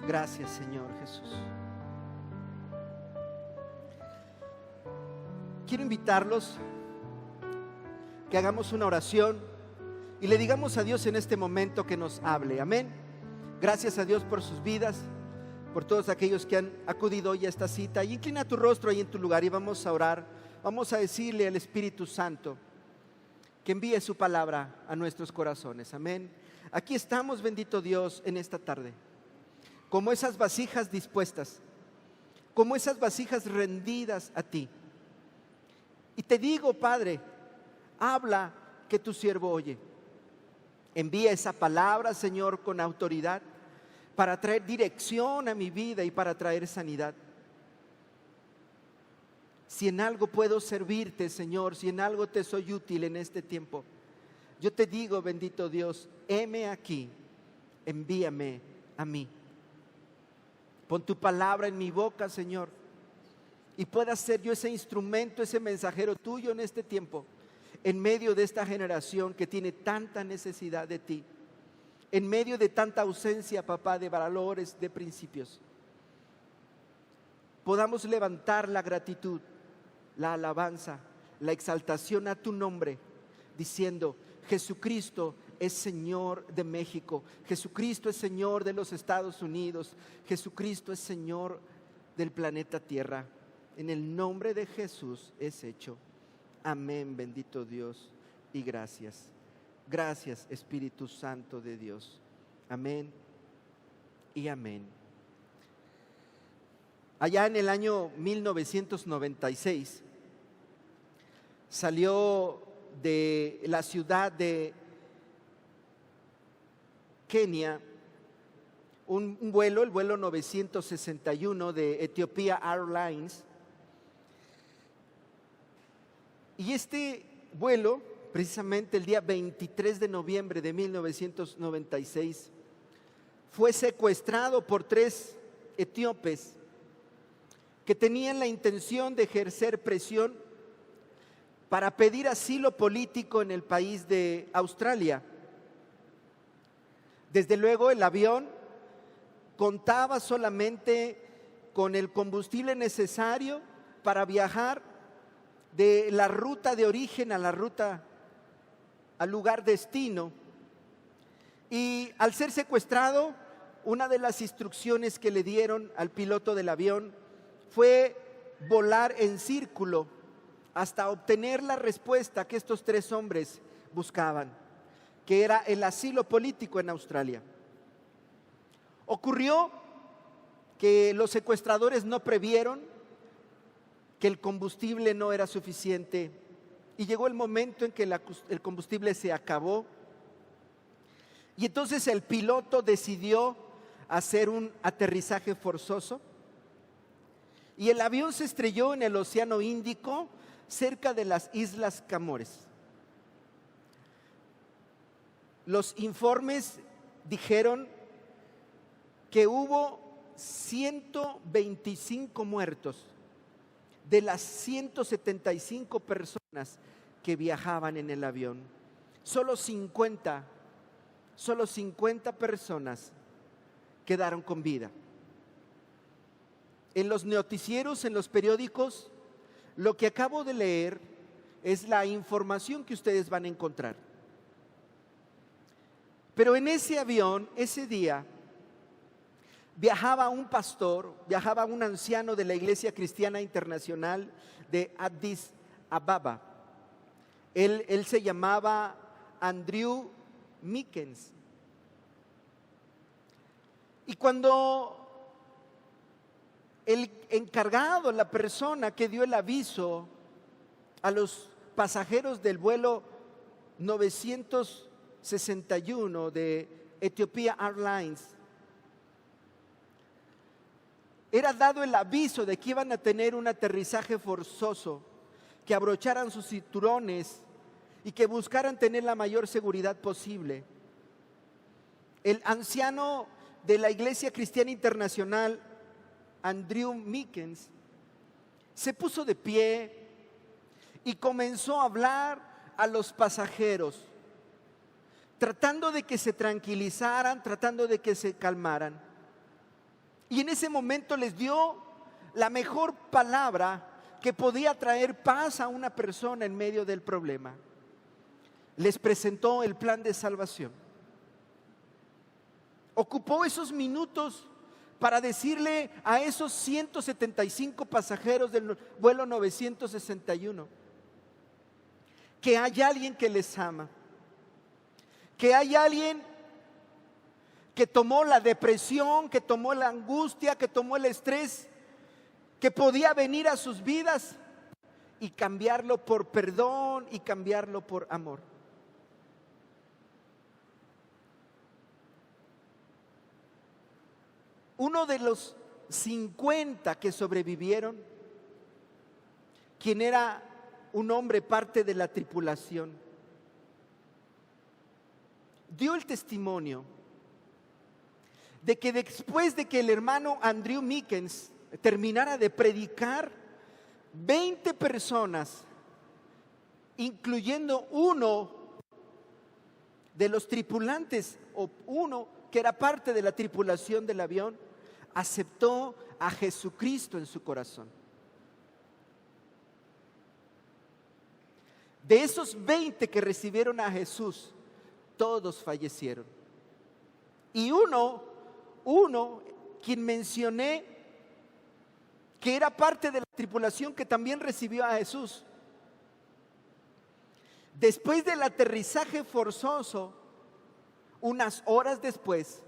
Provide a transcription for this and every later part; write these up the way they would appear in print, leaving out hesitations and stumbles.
Gracias, Señor Jesús. Quiero invitarlos que hagamos una oración y le digamos a Dios en este momento que nos hable. Amén. Gracias a Dios por sus vidas, por todos aquellos que han acudido hoy a esta cita. Y inclina tu rostro ahí en tu lugar y vamos a orar. Vamos a decirle al Espíritu Santo que envíe su palabra a nuestros corazones. Amén. Aquí estamos, bendito Dios, en esta tarde, como esas vasijas dispuestas, como esas vasijas rendidas a ti. Y te digo, Padre, habla, que tu siervo oye. Envía esa palabra, Señor, con autoridad, para traer dirección a mi vida y para traer sanidad. Si en algo puedo servirte, Señor, si en algo te soy útil en este tiempo, yo te digo, bendito Dios, heme aquí, envíame a mí. Pon tu palabra en mi boca, Señor, y pueda ser yo ese instrumento, ese mensajero tuyo en este tiempo, en medio de esta generación que tiene tanta necesidad de ti, en medio de tanta ausencia, papá, de valores, de principios. Podamos levantar la gratitud, la alabanza, la exaltación a tu nombre, diciendo: Jesucristo es Señor de México, Jesucristo es Señor de los Estados Unidos, Jesucristo es Señor del planeta Tierra. En el nombre de Jesús es hecho. Amén, bendito Dios, y gracias. Gracias, Espíritu Santo de Dios. Amén y amén. Allá en el año 1996 salió de la ciudad de Kenia un vuelo, el vuelo 961 de Ethiopia Airlines. Y este vuelo, precisamente el día 23 de noviembre de 1996, fue secuestrado por 3 etíopes que tenían la intención de ejercer presión para pedir asilo político en el país de Australia. Desde luego, el avión contaba solamente con el combustible necesario para viajar de la ruta de origen a la ruta al lugar destino. Y al ser secuestrado, una de las instrucciones que le dieron al piloto del avión fue volar en círculo hasta obtener la respuesta que estos 3 hombres buscaban, que era el asilo político en Australia. Ocurrió que los secuestradores no previeron que el combustible no era suficiente y llegó el momento en que el combustible se acabó, y entonces el piloto decidió hacer un aterrizaje forzoso y el avión se estrelló en el Océano Índico cerca de las Islas Comores. Los informes dijeron que hubo 125 muertos de las 175 personas que viajaban en el avión. Solo 50 personas quedaron con vida. En los noticieros, en los periódicos, lo que acabo de leer es la información que ustedes van a encontrar. Pero en ese avión, ese día, viajaba un pastor, viajaba un anciano de la Iglesia Cristiana Internacional de Addis Ababa. Él se llamaba Andrew Mickens. Y cuando el encargado, la persona que dio el aviso a los pasajeros del vuelo 961 de Ethiopia Airlines, era dado el aviso de que iban a tener un aterrizaje forzoso, que abrocharan sus cinturones y que buscaran tener la mayor seguridad posible. El anciano de la Iglesia Cristiana Internacional, Andrew Mickens, se puso de pie y comenzó a hablar a los pasajeros, tratando de que se tranquilizaran, tratando de que se calmaran. Y en ese momento les dio la mejor palabra que podía traer paz a una persona en medio del problema. Les presentó el plan de salvación. Ocupó esos minutos para decirle a esos 175 pasajeros del vuelo 961 que hay alguien que les ama, que hay alguien que tomó la depresión, que tomó la angustia, que tomó el estrés, que podía venir a sus vidas y cambiarlo por perdón y cambiarlo por amor. Uno de los 50 que sobrevivieron, quien era un hombre parte de la tripulación, dio el testimonio de que después de que el hermano Andrew Meekins terminara de predicar, 20 personas, incluyendo uno de los tripulantes o uno que era parte de la tripulación del avión, aceptó a Jesucristo en su corazón. De esos 20 que recibieron a Jesús, todos fallecieron. Y uno, quien mencioné, que era parte de la tripulación que también recibió a Jesús, después del aterrizaje forzoso, unas horas después,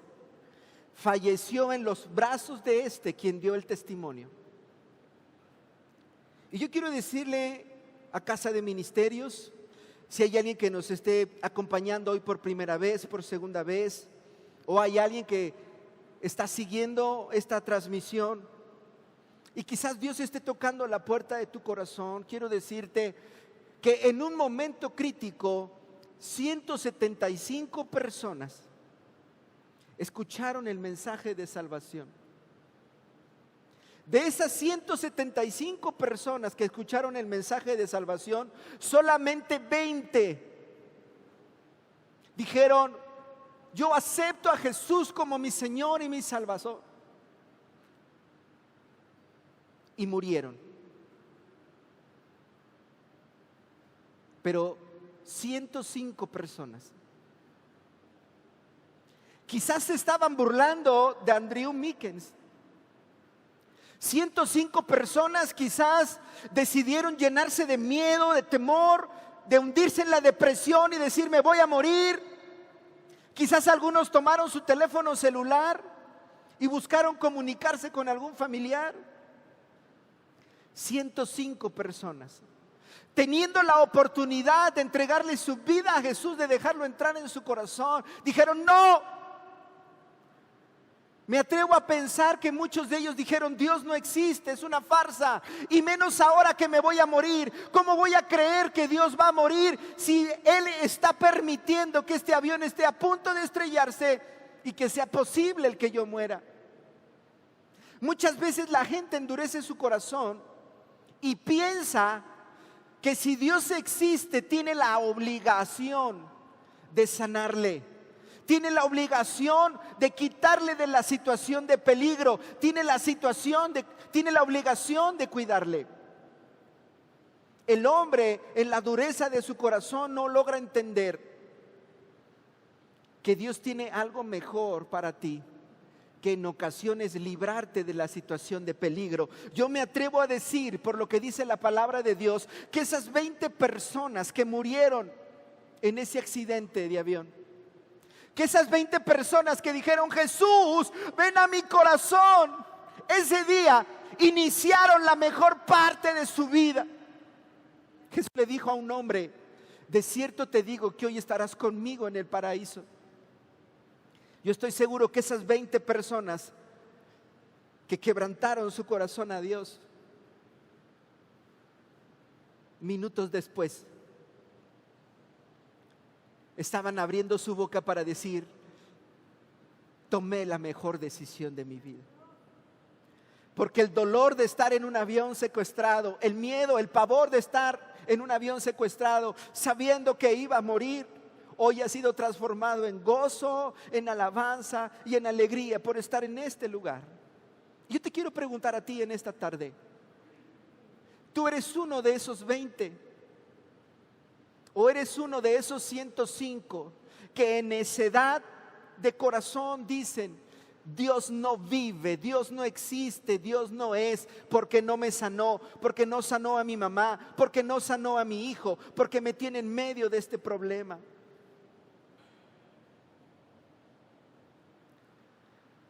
falleció en los brazos de quien dio el testimonio. Y yo quiero decirle a Casa de Ministerios, si hay alguien que nos esté acompañando hoy por primera vez, por segunda vez, o hay alguien que está siguiendo esta transmisión y quizás Dios esté tocando la puerta de tu corazón, quiero decirte que en un momento crítico 175 personas escucharon el mensaje de salvación. De esas 175 personas que escucharon el mensaje de salvación, solamente 20 dijeron: yo acepto a Jesús como mi Señor y mi Salvador. Y murieron. Pero 105 personas quizás se estaban burlando de Andrew Meekins. 105 personas quizás decidieron llenarse de miedo, de temor, de hundirse en la depresión y decir: me voy a morir. Quizás algunos tomaron su teléfono celular y buscaron comunicarse con algún familiar. 105 personas, teniendo la oportunidad de entregarle su vida a Jesús, de dejarlo entrar en su corazón, dijeron: no. Me atrevo a pensar que muchos de ellos dijeron: Dios no existe, es una farsa, y menos ahora que me voy a morir. ¿Cómo voy a creer que Dios va a morir si Él está permitiendo que este avión esté a punto de estrellarse y que sea posible el que yo muera? Muchas veces la gente endurece su corazón y piensa que si Dios existe, tiene la obligación de sanarle, tiene la obligación de quitarle de la situación de peligro, tiene la obligación de cuidarle. El hombre, en la dureza de su corazón, no logra entender que Dios tiene algo mejor para ti, que en ocasiones librarte de la situación de peligro. Yo me atrevo a decir, por lo que dice la palabra de Dios, que esas 20 personas que murieron en ese accidente de avión, que esas 20 personas que dijeron: Jesús, ven a mi corazón, ese día iniciaron la mejor parte de su vida. Jesús le dijo a un hombre: de cierto te digo que hoy estarás conmigo en el paraíso. Yo estoy seguro que esas 20 personas que quebrantaron su corazón a Dios, minutos después estaban abriendo su boca para decir: tomé la mejor decisión de mi vida. Porque el dolor de estar en un avión secuestrado, el miedo, el pavor de estar en un avión secuestrado, sabiendo que iba a morir, hoy ha sido transformado en gozo, en alabanza y en alegría por estar en este lugar. Yo te quiero preguntar a ti en esta tarde, ¿tú eres uno de esos 20? ¿O eres uno de esos 105 que en necedad de corazón dicen: Dios no vive, Dios no existe, Dios no es, porque no me sanó, porque no sanó a mi mamá, porque no sanó a mi hijo, porque me tiene en medio de este problema?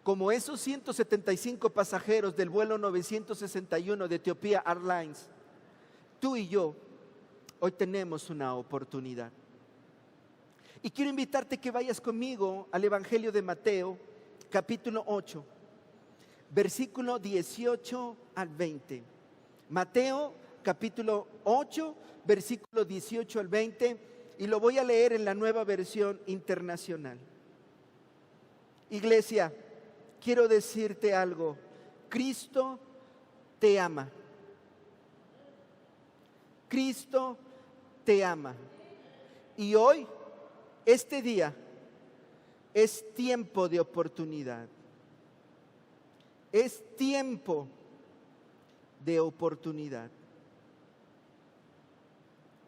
Como esos 175 pasajeros del vuelo 961 de Ethiopia Airlines, tú y yo hoy tenemos una oportunidad. Y quiero invitarte que vayas conmigo al Evangelio de Mateo, capítulo 8, versículo 18 al 20. Mateo, capítulo 8, versículo 18 al 20, y lo voy a leer en la Nueva Versión Internacional. Iglesia, quiero decirte algo: Cristo te ama. Cristo te ama. Y hoy, este día, es tiempo de oportunidad. Es tiempo de oportunidad.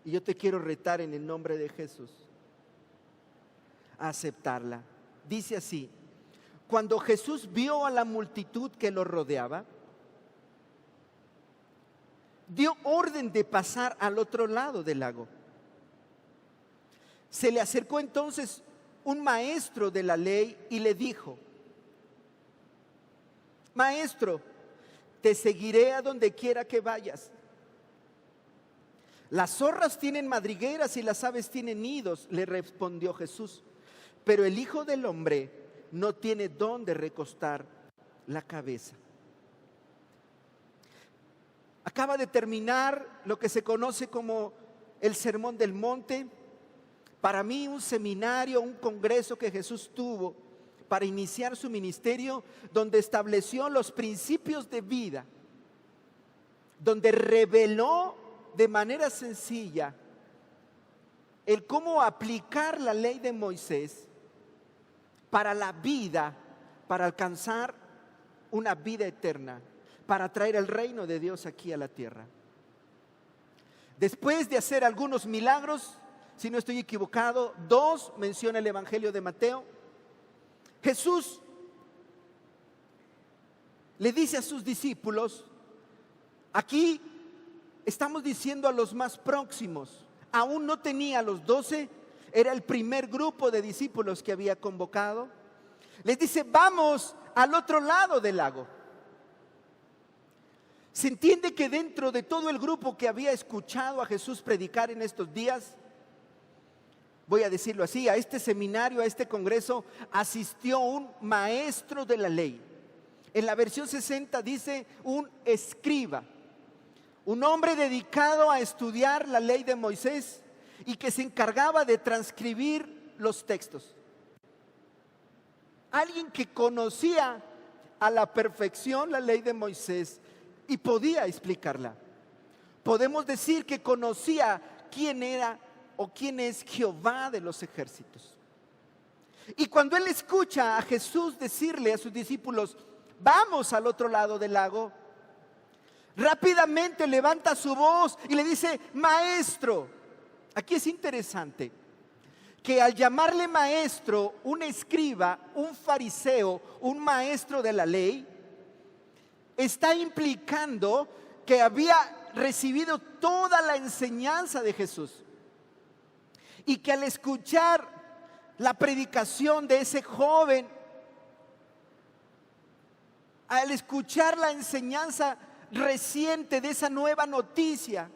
Y yo te quiero retar en el nombre de Jesús a aceptarla. Dice así: cuando Jesús vio a la multitud que lo rodeaba, dio orden de pasar al otro lado del lago. Se le acercó entonces un maestro de la ley y le dijo: Maestro, te seguiré a donde quiera que vayas. Las zorras tienen madrigueras y las aves tienen nidos, le respondió Jesús, pero el Hijo del Hombre no tiene dónde recostar la cabeza. Acaba de terminar lo que se conoce como el Sermón del Monte. Para mí, un seminario, un congreso que Jesús tuvo para iniciar su ministerio, donde estableció los principios de vida, donde reveló de manera sencilla el cómo aplicar la ley de Moisés para la vida, para alcanzar una vida eterna, para traer el reino de Dios aquí a la tierra. Después de hacer algunos milagros, si no estoy equivocado, 2 menciona el Evangelio de Mateo, Jesús le dice a sus discípulos: aquí estamos diciendo a los más próximos, aún no tenía a los 12, era el primer grupo de discípulos que había convocado. Les dice: vamos al otro lado del lago. Se entiende que dentro de todo el grupo que había escuchado a Jesús predicar en estos días, voy a decirlo así, a este seminario, a este congreso, asistió un maestro de la ley. En la versión 60 dice un escriba, un hombre dedicado a estudiar la ley de Moisés y que se encargaba de transcribir los textos. Alguien que conocía a la perfección la ley de Moisés y podía explicarla. Podemos decir que conocía quién era o quién es Jehová de los ejércitos. Y cuando él escucha a Jesús decirle a sus discípulos: vamos al otro lado del lago, rápidamente levanta su voz y le dice: maestro. Aquí es interesante que al llamarle maestro, un escriba, un fariseo, un maestro de la ley, está implicando que había recibido toda la enseñanza de Jesús. Y que al escuchar la predicación de ese joven, al escuchar la enseñanza reciente de esa nueva noticia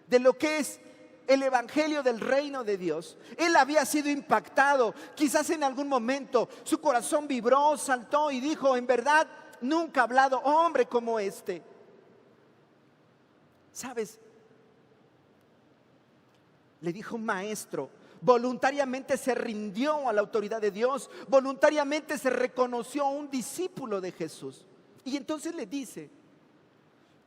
de lo que es el evangelio del reino de Dios, él había sido impactado. Quizás en algún momento su corazón vibró, saltó y dijo: en verdad, nunca ha hablado hombre como este. ¿Sabes? Le dijo maestro. Voluntariamente se rindió a la autoridad de Dios. Voluntariamente se reconoció un discípulo de Jesús. Y entonces le dice: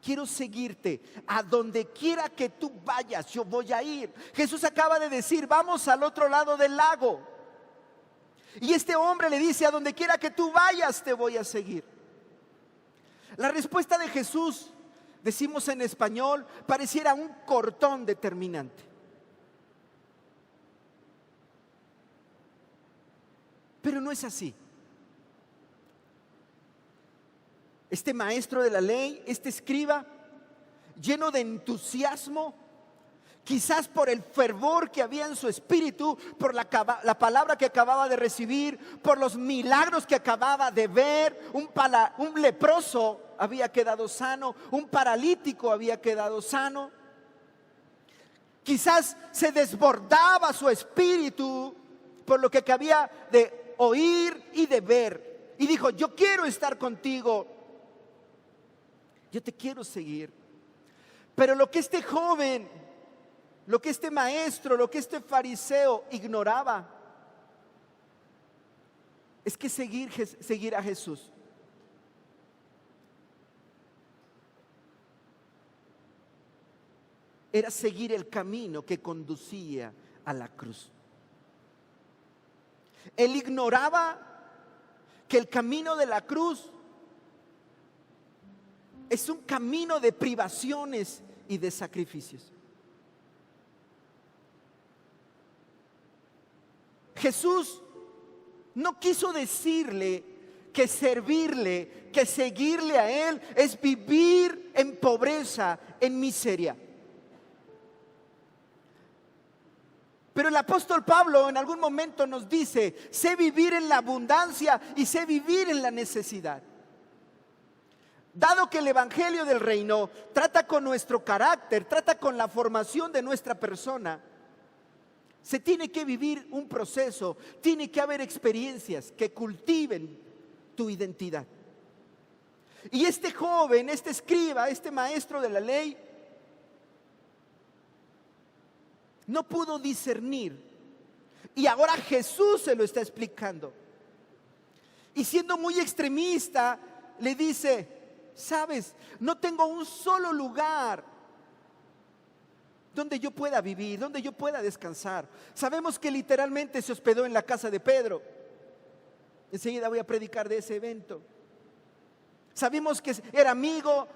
quiero seguirte, a donde quiera que tú vayas, yo voy a ir. Jesús acaba de decir: vamos al otro lado del lago. Y este hombre le dice: a donde quiera que tú vayas, te voy a seguir. La respuesta de Jesús, decimos en español, pareciera un cortón determinante. Pero no es así. Este maestro de la ley, este escriba, lleno de entusiasmo, quizás por el fervor que había en su espíritu, por la palabra que acababa de recibir, por los milagros que acababa de ver, un leproso había quedado sano, un paralítico había quedado sano. Quizás se desbordaba su espíritu por lo que acababa de oír y de ver. Y dijo: yo quiero estar contigo, yo te quiero seguir. Pero lo que este joven, lo que este maestro, lo que este fariseo ignoraba, es que seguir a Jesús era seguir el camino que conducía a la cruz. Él ignoraba que el camino de la cruz es un camino de privaciones y de sacrificios. Jesús no quiso decirle que servirle, que seguirle a Él es vivir en pobreza, en miseria. Pero el apóstol Pablo en algún momento nos dice: sé vivir en la abundancia y sé vivir en la necesidad. Dado que el evangelio del reino trata con nuestro carácter, trata con la formación de nuestra persona, se tiene que vivir un proceso, tiene que haber experiencias que cultiven tu identidad. Y este joven, este escriba, este maestro de la ley, no pudo discernir. Y ahora Jesús se lo está explicando. Y siendo muy extremista, le dice: sabes, no tengo un solo lugar donde yo pueda vivir, donde yo pueda descansar. Sabemos que literalmente se hospedó en la casa de Pedro. Enseguida voy a predicar de ese evento. Sabemos que era amigo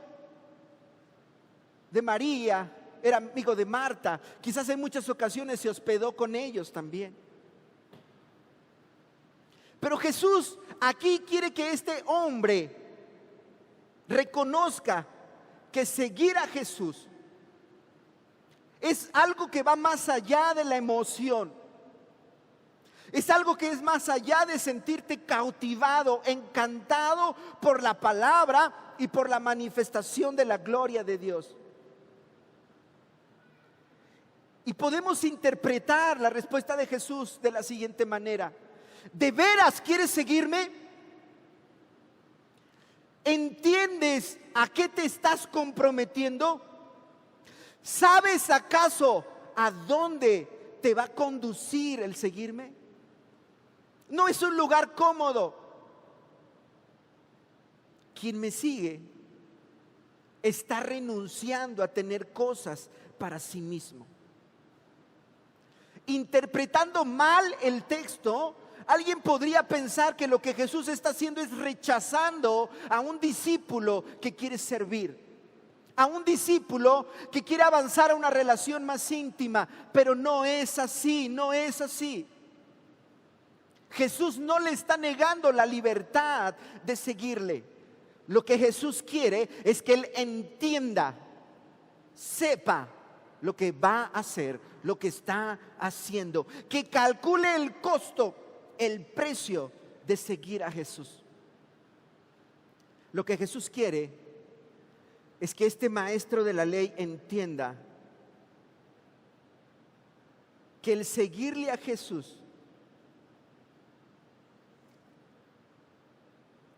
de María, era amigo de Marta. Quizás en muchas ocasiones se hospedó con ellos también. Pero Jesús aquí quiere que este hombre reconozca que seguir a Jesús es algo que va más allá de la emoción. Es algo que es más allá de sentirte cautivado, encantado por la palabra y por la manifestación de la gloria de Dios. Y podemos interpretar la respuesta de Jesús de la siguiente manera: ¿de veras quieres seguirme? ¿Entiendes a qué te estás comprometiendo? ¿Sabes acaso a dónde te va a conducir el seguirme? No es un lugar cómodo. Quien me sigue está renunciando a tener cosas para sí mismo. Interpretando mal el texto, alguien podría pensar que lo que Jesús está haciendo es rechazando a un discípulo que quiere servir, a un discípulo que quiere avanzar a una relación más íntima. Pero no es así, no es así. Jesús no le está negando la libertad de seguirle. Lo que Jesús quiere es que él entienda, sepa lo que va a hacer, lo que está haciendo, que calcule el costo, el precio de seguir a Jesús. Lo que Jesús quiere es que este maestro de la ley entienda que el seguirle a Jesús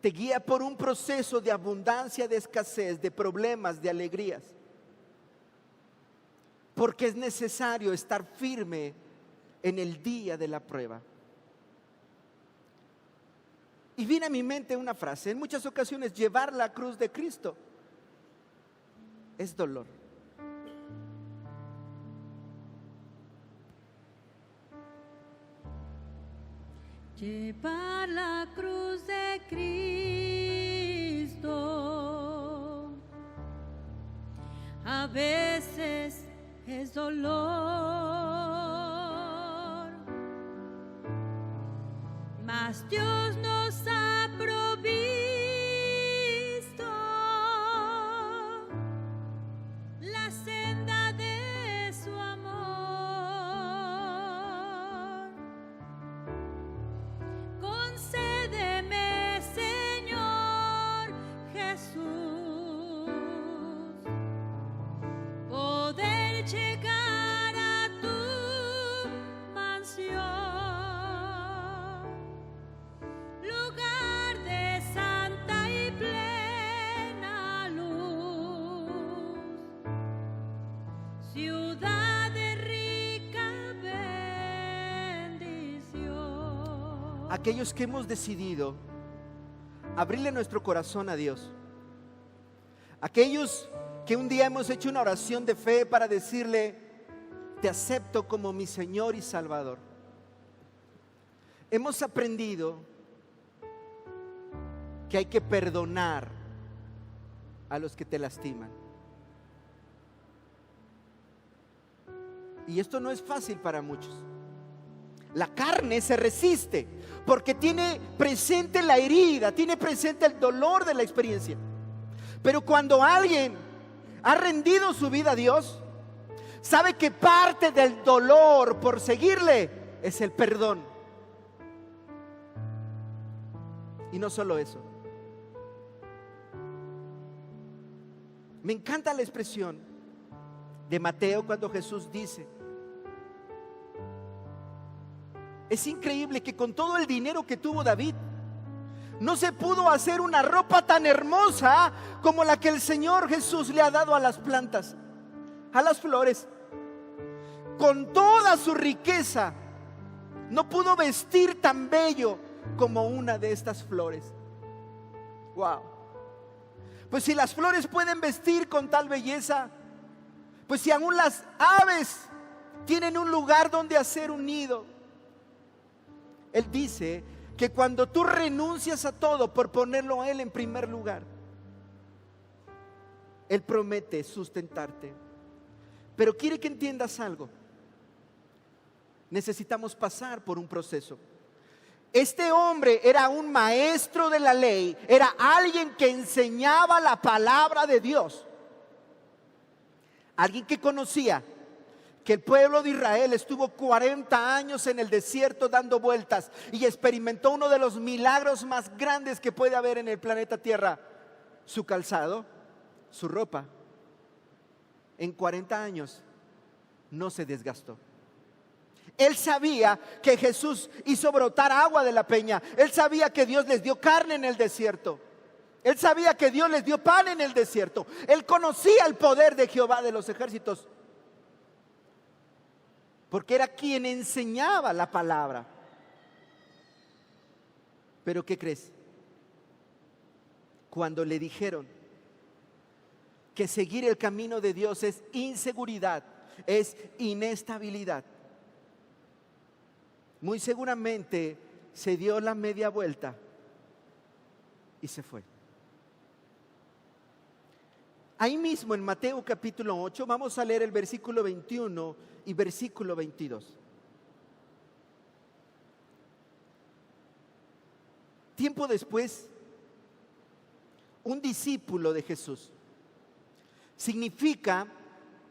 te guía por un proceso de abundancia, de escasez, de problemas, de alegrías. Porque es necesario estar firme en el día de la prueba. Y viene a mi mente una frase: en muchas ocasiones llevar la cruz de Cristo es dolor. Llevar la cruz de Cristo a veces es dolor, mas Dios nos ha provisto la senda de su amor. Concédeme, Señor Jesús, poder llegar a tu mansión, lugar de santa y plena luz, ciudad de rica bendición. Aquellos que hemos decidido abrirle nuestro corazón a Dios, aquellos que un día hemos hecho una oración de fe para decirle: te acepto como mi Señor y Salvador. Hemos aprendido que hay que perdonar a los que te lastiman. Y esto no es fácil para muchos. La carne se resiste porque tiene presente la herida, tiene presente el dolor de la experiencia. Pero cuando alguien ha rendido su vida a Dios, sabe que parte del dolor por seguirle es el perdón. Y no solo eso. Me encanta la expresión de Mateo cuando Jesús dice: es increíble que con todo el dinero que tuvo David, no se pudo hacer una ropa tan hermosa como la que el Señor Jesús le ha dado a las plantas, a las flores. Con toda su riqueza, no pudo vestir tan bello como una de estas flores. Wow. Pues si las flores pueden vestir con tal belleza, pues si aún las aves tienen un lugar donde hacer un nido. Él dice que cuando tú renuncias a todo por ponerlo a Él en primer lugar, Él promete sustentarte. Pero quiere que entiendas algo. Necesitamos pasar por un proceso. Este hombre era un maestro de la ley, era alguien que enseñaba la palabra de Dios, alguien que conocía que el pueblo de Israel estuvo 40 años en el desierto dando vueltas y experimentó uno de los milagros más grandes que puede haber en el planeta Tierra: su calzado, su ropa. En 40 años no se desgastó. Él sabía que Jesús hizo brotar agua de la peña. Él sabía que Dios les dio carne en el desierto. Él sabía que Dios les dio pan en el desierto. Él conocía el poder de Jehová de los ejércitos, porque era quien enseñaba la palabra. Pero ¿qué crees? Cuando le dijeron que seguir el camino de Dios es inseguridad, es inestabilidad, muy seguramente se dio la media vuelta y se fue. Ahí mismo en Mateo capítulo 8 vamos a leer el versículo 21 y versículo 22. Tiempo después, un discípulo de Jesús significa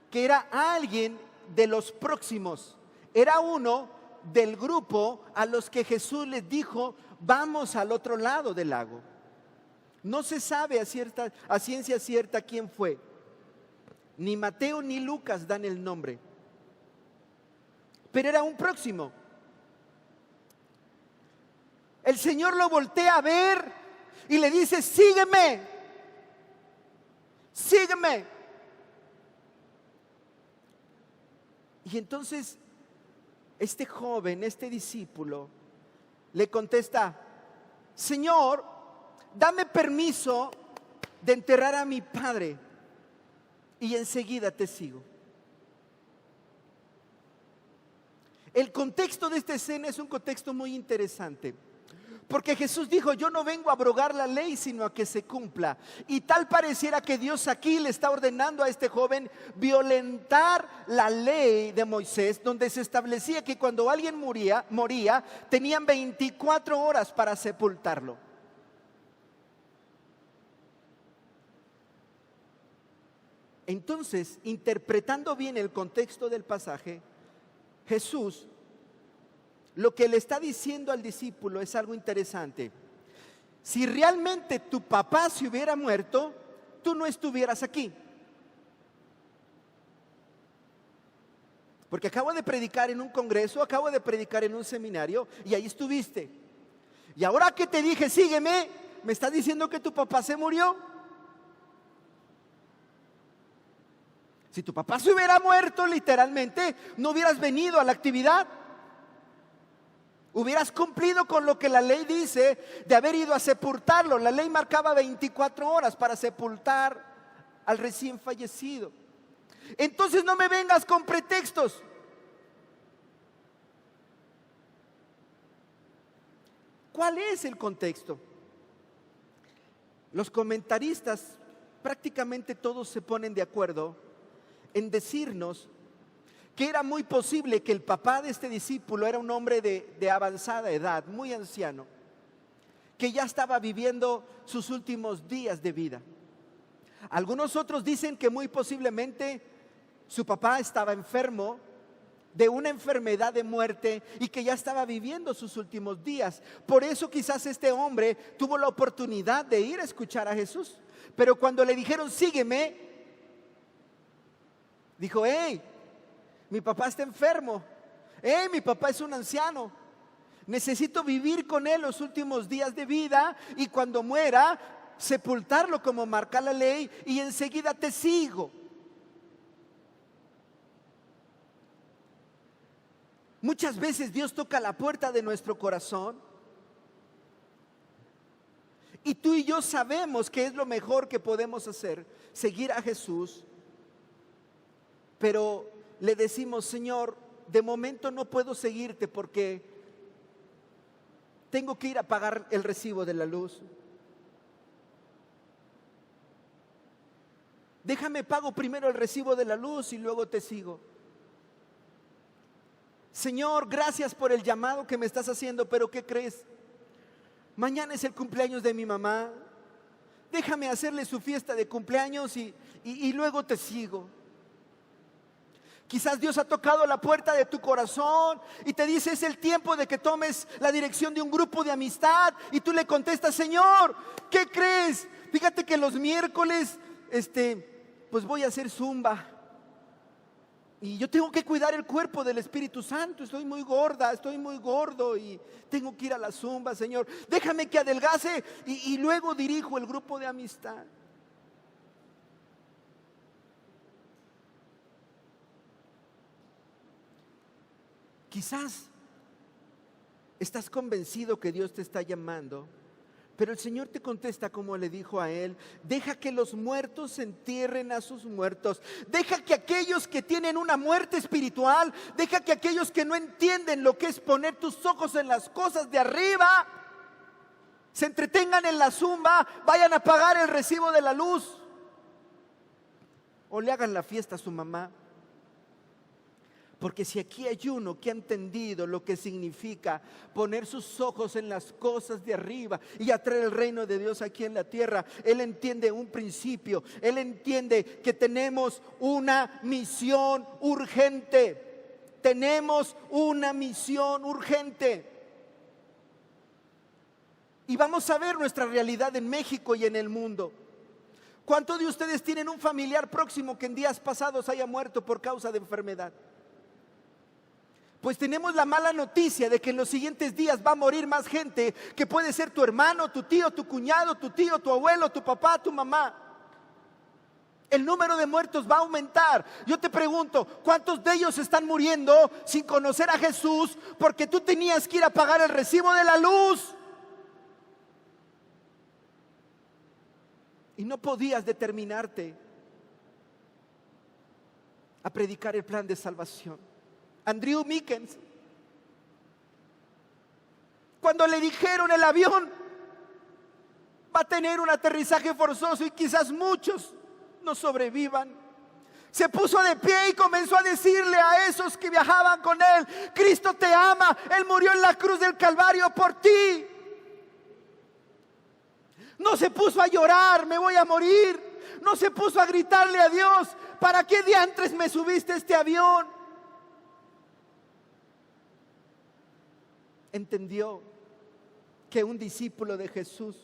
que era alguien de los próximos, era uno del grupo a los que Jesús les dijo: vamos al otro lado del lago. No se sabe a ciencia cierta quién fue. Ni Mateo ni Lucas dan el nombre, pero era un próximo. El Señor lo voltea a ver y le dice: sígueme, sígueme. Y entonces este joven, este discípulo, le contesta: Señor, dame permiso de enterrar a mi padre y enseguida te sigo. El contexto de esta escena es un contexto muy interesante, Porque Jesús dijo: yo no vengo a abrogar la ley, sino a que se cumpla. Y tal pareciera que Dios aquí le está ordenando a este joven violentar la ley de Moisés, donde se establecía que cuando alguien moría, tenían 24 horas para sepultarlo. Entonces, interpretando bien el contexto del pasaje, Jesús lo que le está diciendo al discípulo es algo interesante. Si realmente tu papá se hubiera muerto, tú no estuvieras aquí. Porque acabo de predicar en un congreso, acabo de predicar en un seminario y ahí estuviste. Y ahora que te dije, sígueme, ¿me estás diciendo que tu papá se murió? Si tu papá se hubiera muerto, literalmente, no hubieras venido a la actividad. Hubieras cumplido con lo que la ley dice de haber ido a sepultarlo. La ley marcaba 24 horas para sepultar al recién fallecido. Entonces no me vengas con pretextos. ¿Cuál es el contexto? Los comentaristas, prácticamente todos se ponen de acuerdo en decirnos que era muy posible que el papá de este discípulo era un hombre de avanzada edad, muy anciano, que ya estaba viviendo sus últimos días de vida. Algunos otros dicen que muy posiblemente su papá estaba enfermo de una enfermedad de muerte y que ya estaba viviendo sus últimos días. Por eso quizás este hombre tuvo la oportunidad de ir a escuchar a Jesús. Pero cuando le dijeron sígueme, dijo: hey, mi papá está enfermo. Hey, mi papá es un anciano. Necesito vivir con él los últimos días de vida y cuando muera, sepultarlo como marca la ley y enseguida te sigo. Muchas veces Dios toca la puerta de nuestro corazón y tú y yo sabemos que es lo mejor que podemos hacer, seguir a Jesús, pero le decimos: Señor, de momento no puedo seguirte porque tengo que ir a pagar el recibo de la luz. Déjame pago primero el recibo de la luz y luego te sigo. Señor, gracias por el llamado que me estás haciendo, pero ¿qué crees? Mañana es el cumpleaños de mi mamá. Déjame hacerle su fiesta de cumpleaños y luego te sigo. Quizás Dios ha tocado la puerta de tu corazón y te dice: es el tiempo de que tomes la dirección de un grupo de amistad. Y tú le contestas: Señor, ¿qué crees? Fíjate que los miércoles pues voy a hacer zumba y yo tengo que cuidar el cuerpo del Espíritu Santo. Estoy muy gorda, estoy muy gordo y tengo que ir a la zumba. Señor, déjame que adelgace y luego dirijo el grupo de amistad. Quizás estás convencido que Dios te está llamando, pero el Señor te contesta como le dijo a él: deja que los muertos entierren a sus muertos. Deja que aquellos que tienen una muerte espiritual, deja que aquellos que no entienden lo que es poner tus ojos en las cosas de arriba, se entretengan en la zumba, vayan a pagar el recibo de la luz o le hagan la fiesta a su mamá. Porque si aquí hay uno que ha entendido lo que significa poner sus ojos en las cosas de arriba y atraer el reino de Dios aquí en la tierra, él entiende un principio, él entiende que tenemos una misión urgente. Tenemos una misión urgente. Y vamos a ver nuestra realidad en México y en el mundo. ¿Cuántos de ustedes tienen un familiar próximo que en días pasados haya muerto por causa de enfermedad? Pues tenemos la mala noticia de que en los siguientes días va a morir más gente, que puede ser tu hermano, tu tío, tu cuñado, tu tío, tu abuelo, tu papá, tu mamá. El número de muertos va a aumentar. Yo te pregunto, ¿cuántos de ellos están muriendo sin conocer a Jesús porque tú tenías que ir a pagar el recibo de la luz y no podías determinarte a predicar el plan de salvación? Andrew Mickens, Cuando le dijeron el avión va a tener un aterrizaje forzoso y quizás muchos no sobrevivan, se puso de pie y comenzó a decirle a esos que viajaban con él: Cristo te ama, Él murió en la cruz del Calvario por ti. No se puso a llorar, me voy a morir. No se puso a gritarle a Dios: ¿para qué diantres me subiste a este avión? Entendió que un discípulo de Jesús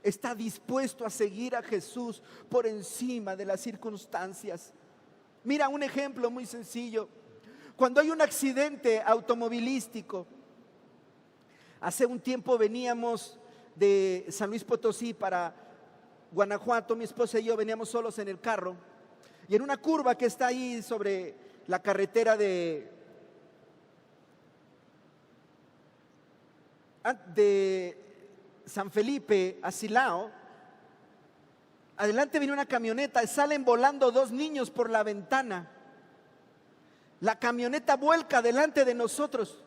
está dispuesto a seguir a Jesús por encima de las circunstancias. Mira un ejemplo muy sencillo. Cuando hay un accidente automovilístico, hace un tiempo veníamos de San Luis Potosí para Guanajuato, mi esposa y yo veníamos solos en el carro, y en una curva que está ahí sobre la carretera de San Felipe a Silao, adelante viene una camioneta, salen volando dos niños por la ventana. La camioneta vuelca delante de nosotros.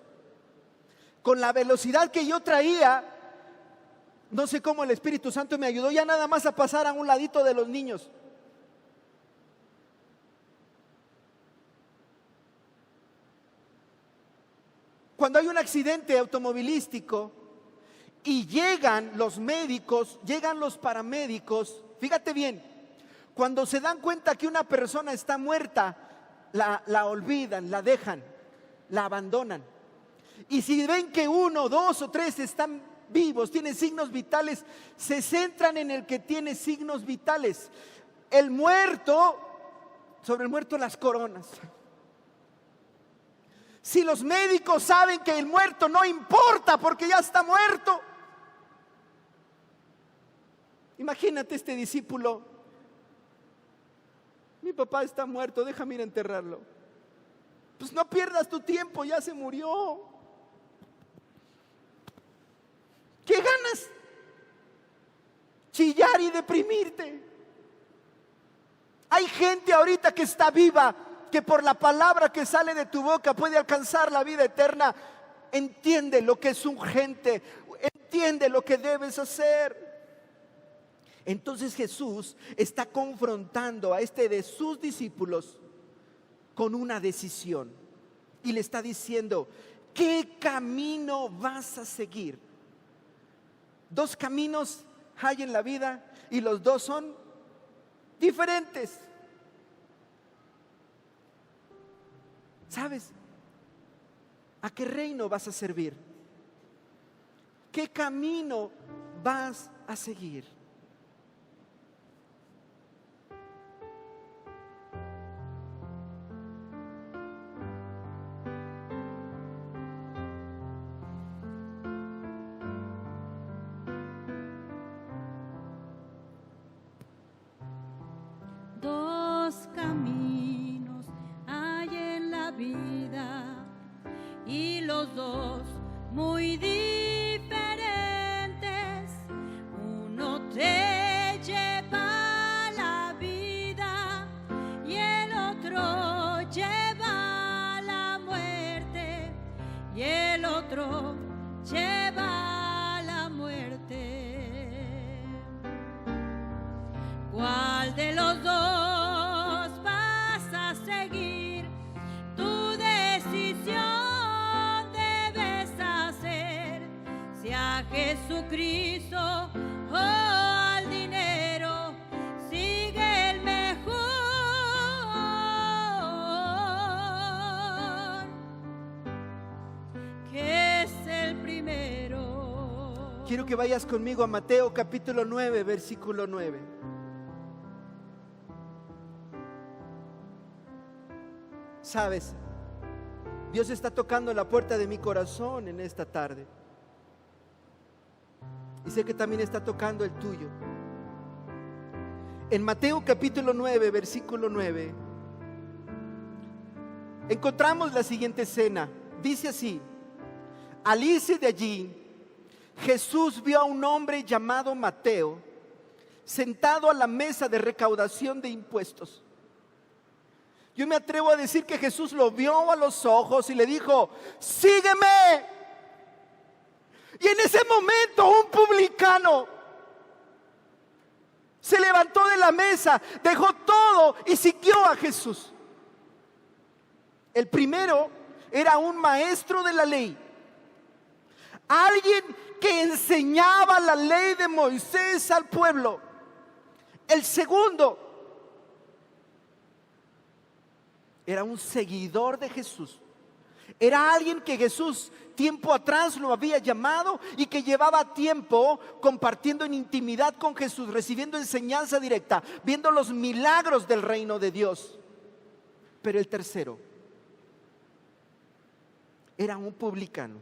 Con la velocidad que yo traía, no sé cómo el Espíritu Santo me ayudó ya nada más a pasar a un ladito de los niños. Cuando hay un accidente automovilístico y llegan los médicos, llegan los paramédicos, fíjate bien, cuando se dan cuenta que una persona está muerta, la olvidan, la dejan, la abandonan. Y si ven que uno, dos o tres están vivos, tienen signos vitales, se centran en el que tiene signos vitales. El muerto, sobre el muerto las coronas. Si los médicos saben que el muerto no importa porque ya está muerto, imagínate este discípulo: mi papá está muerto, déjame ir a enterrarlo. Pues no pierdas tu tiempo, ya se murió. ¿Qué ganas? Chillar y deprimirte. Hay gente ahorita que está viva, que por la palabra que sale de tu boca puede alcanzar la vida eterna. Entiende lo que es urgente, entiende lo que debes hacer. Entonces Jesús está confrontando a este de sus discípulos con una decisión y le está diciendo: ¿qué camino vas a seguir? Dos caminos hay en la vida y los dos son diferentes. ¿Sabes? ¿A qué reino vas a servir? ¿Qué camino vas a seguir? Dos caminos hay en la vida y los dos muy diferentes. Uno te lleva a la vida y el otro lleva a la muerte, y el otro lleva a la muerte. ¿Cuál de los dos vas a seguir? Tu decisión debes hacer. Si a Jesucristo o al dinero, sigue el mejor, que es el primero. Quiero que vayas conmigo a Mateo capítulo 9, versículo 9. Sabes, Dios está tocando la puerta de mi corazón en esta tarde. Y sé que también está tocando el tuyo. En Mateo capítulo 9, versículo 9, encontramos la siguiente escena. Dice así: al irse de allí, Jesús vio a un hombre llamado Mateo sentado a la mesa de recaudación de impuestos. Yo me atrevo a decir que Jesús lo vio a los ojos y le dijo: sígueme. Y en ese momento un publicano se levantó de la mesa, dejó todo y siguió a Jesús. El primero era un maestro de la ley, alguien que enseñaba la ley de Moisés al pueblo. El segundo era un seguidor de Jesús. Era alguien que Jesús tiempo atrás lo había llamado y que llevaba tiempo compartiendo en intimidad con Jesús, recibiendo enseñanza directa, viendo los milagros del reino de Dios. Pero el tercero era un publicano.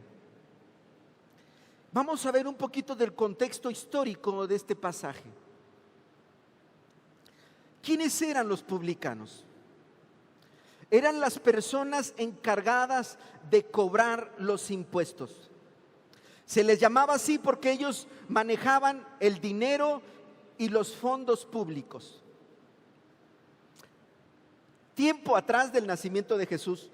Vamos a ver un poquito del contexto histórico de este pasaje. ¿Quiénes eran los publicanos? Eran las personas encargadas de cobrar los impuestos. Se les llamaba así porque ellos manejaban el dinero y los fondos públicos. Tiempo atrás del nacimiento de Jesús,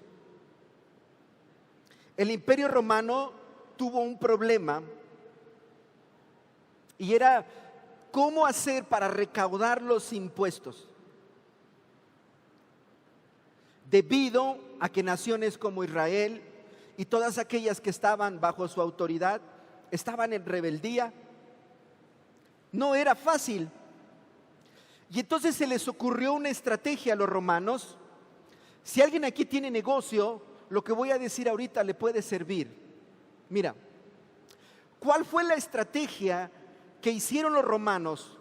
el Imperio Romano tuvo un problema y era cómo hacer para recaudar los impuestos. Debido a que naciones como Israel y todas aquellas que estaban bajo su autoridad estaban en rebeldía, no era fácil. Y entonces se les ocurrió una estrategia a los romanos. Si alguien aquí tiene negocio, lo que voy a decir ahorita le puede servir. Mira, ¿cuál fue la estrategia que hicieron los romanos?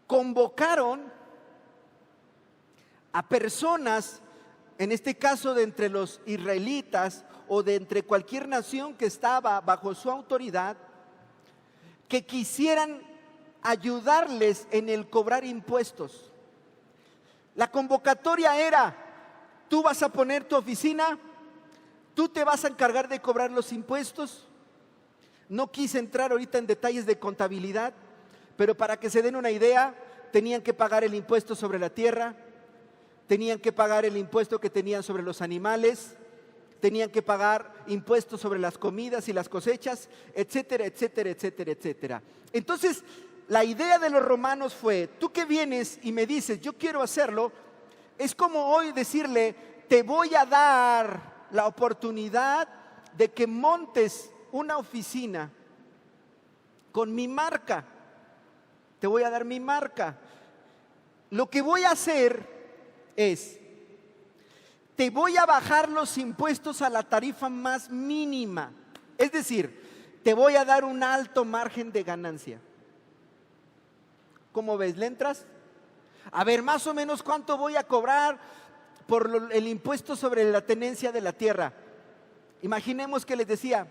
Convocaron a personas, en este caso de entre los israelitas o de entre cualquier nación que estaba bajo su autoridad, que quisieran ayudarles en el cobrar impuestos. La convocatoria era: tú vas a poner tu oficina, tú te vas a encargar de cobrar los impuestos. No quise entrar ahorita en detalles de contabilidad, pero para que se den una idea, tenían que pagar el impuesto sobre la tierra, tenían que pagar el impuesto que tenían sobre los animales, tenían que pagar impuestos sobre las comidas y las cosechas, etcétera, etcétera, etcétera, etcétera. Entonces, la idea de los romanos fue: tú que vienes y me dices, yo quiero hacerlo, es como hoy decirle, te voy a dar la oportunidad de que montes una oficina con mi marca. Te voy a dar mi marca. Lo que voy a hacer es: te voy a bajar los impuestos a la tarifa más mínima. Es decir, te voy a dar un alto margen de ganancia. ¿Cómo ves? ¿Le entras? A ver, más o menos cuánto voy a cobrar por el impuesto sobre la tenencia de la tierra. Imaginemos que les decía,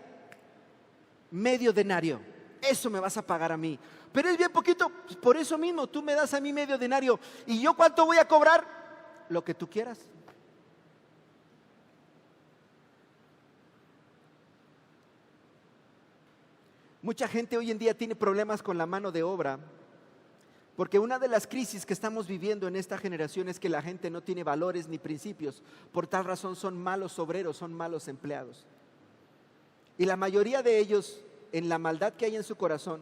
medio denario. Eso me vas a pagar a mí. Pero es bien poquito, pues por eso mismo tú me das a mí medio denario. ¿Y yo cuánto voy a cobrar? Lo que tú quieras. Mucha gente hoy en día tiene problemas con la mano de obra, porque una de las crisis que estamos viviendo en esta generación es que la gente no tiene valores ni principios. Por tal razón son malos obreros, son malos empleados. Y la mayoría de ellos, en la maldad que hay en su corazón,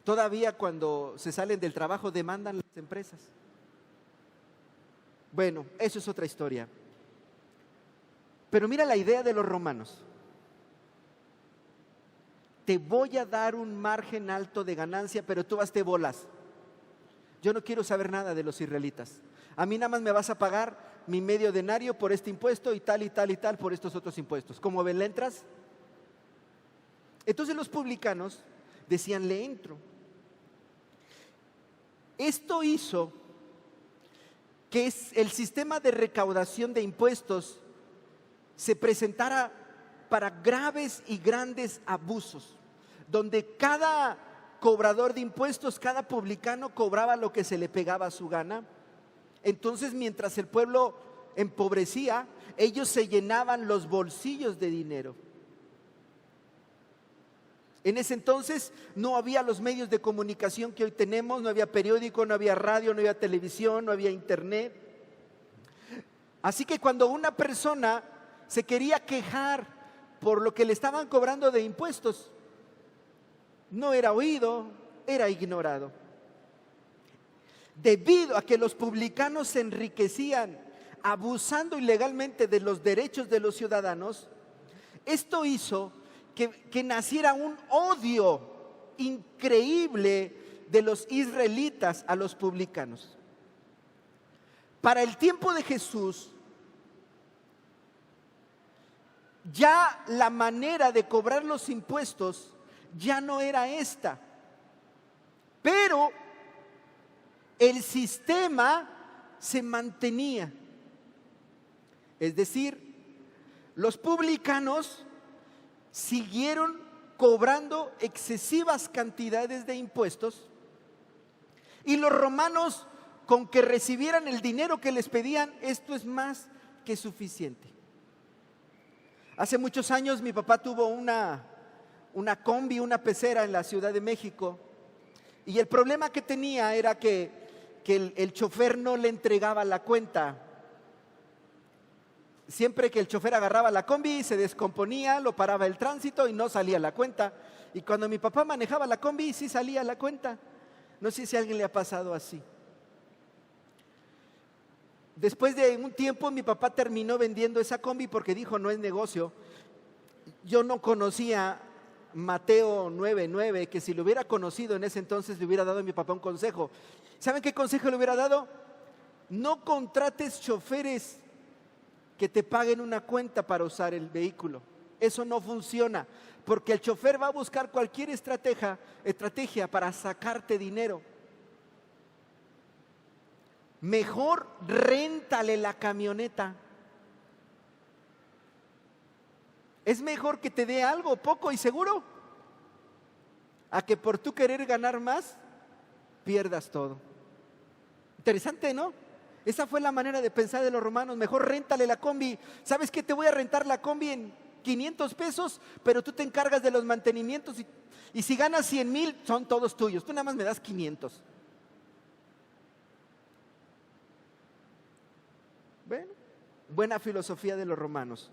todavía cuando se salen del trabajo demandan las empresas. Bueno, eso es otra historia. Pero mira la idea de los romanos. Te voy a dar un margen alto de ganancia, pero tú hazte bolas. Yo no quiero saber nada de los israelitas. A mí nada más me vas a pagar mi medio denario por este impuesto y tal y tal y tal por estos otros impuestos. ¿Cómo ven, le entras? Entonces los publicanos decían, le entro. Esto hizo que el sistema de recaudación de impuestos se presentara para graves y grandes abusos, donde cada cobrador de impuestos, cada publicano cobraba lo que se le pegaba a su gana. Entonces, mientras el pueblo empobrecía, ellos se llenaban los bolsillos de dinero. En ese entonces no había los medios de comunicación que hoy tenemos, no había periódico, no había radio, no había televisión, no había internet. Así que cuando una persona se quería quejar por lo que le estaban cobrando de impuestos. No era oído, era ignorado. Debido a que los publicanos se enriquecían abusando ilegalmente de los derechos de los ciudadanos, esto hizo que naciera un odio increíble de los israelitas a los publicanos. Para el tiempo de Jesús, ya la manera de cobrar los impuestos ya no era esta, pero el sistema se mantenía. Es decir, los publicanos siguieron cobrando excesivas cantidades de impuestos y los romanos, con que recibieran el dinero que les pedían, esto es más que suficiente. Hace muchos años mi papá tuvo una combi, una pecera en la Ciudad de México, y el problema que tenía era que el chofer no le entregaba la cuenta. Siempre que el chofer agarraba la combi se descomponía, lo paraba el tránsito y no salía la cuenta. Y cuando mi papá manejaba la combi sí salía la cuenta. No sé si a alguien le ha pasado así. Después de un tiempo mi papá terminó vendiendo esa combi porque dijo: no es negocio. Yo no conocía Mateo 9:9, que si lo hubiera conocido en ese entonces le hubiera dado a mi papá un consejo. ¿Saben qué consejo le hubiera dado? No contrates choferes que te paguen una cuenta para usar el vehículo. Eso no funciona, porque el chofer va a buscar cualquier estrategia para sacarte dinero. Mejor réntale la camioneta. Es mejor que te dé algo poco y seguro, a que por tú querer ganar más pierdas todo. Interesante, ¿no? Esa fue la manera de pensar de los romanos. Mejor réntale la combi. ¿Sabes qué? Te voy a rentar la combi en 500 pesos, pero tú te encargas de los mantenimientos y si ganas 100,000 son todos tuyos. Tú nada más me das 500. Bueno, buena filosofía de los romanos.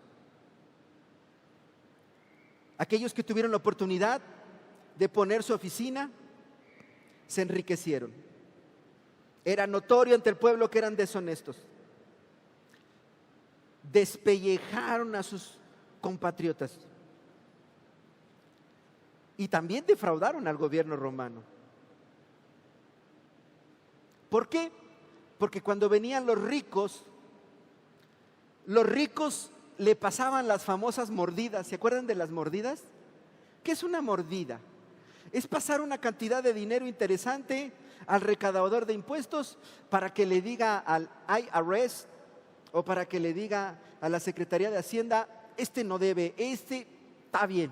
Aquellos que tuvieron la oportunidad de poner su oficina se enriquecieron. Era notorio ante el pueblo que eran deshonestos. Despellejaron a sus compatriotas y también defraudaron al gobierno romano. ¿Por qué? Porque cuando venían los ricos le pasaban las famosas mordidas. ¿Se acuerdan de las mordidas? ¿Qué es una mordida? Es pasar una cantidad de dinero interesante al recaudador de impuestos para que le diga al IRS o para que le diga a la Secretaría de Hacienda: este no debe, este está bien.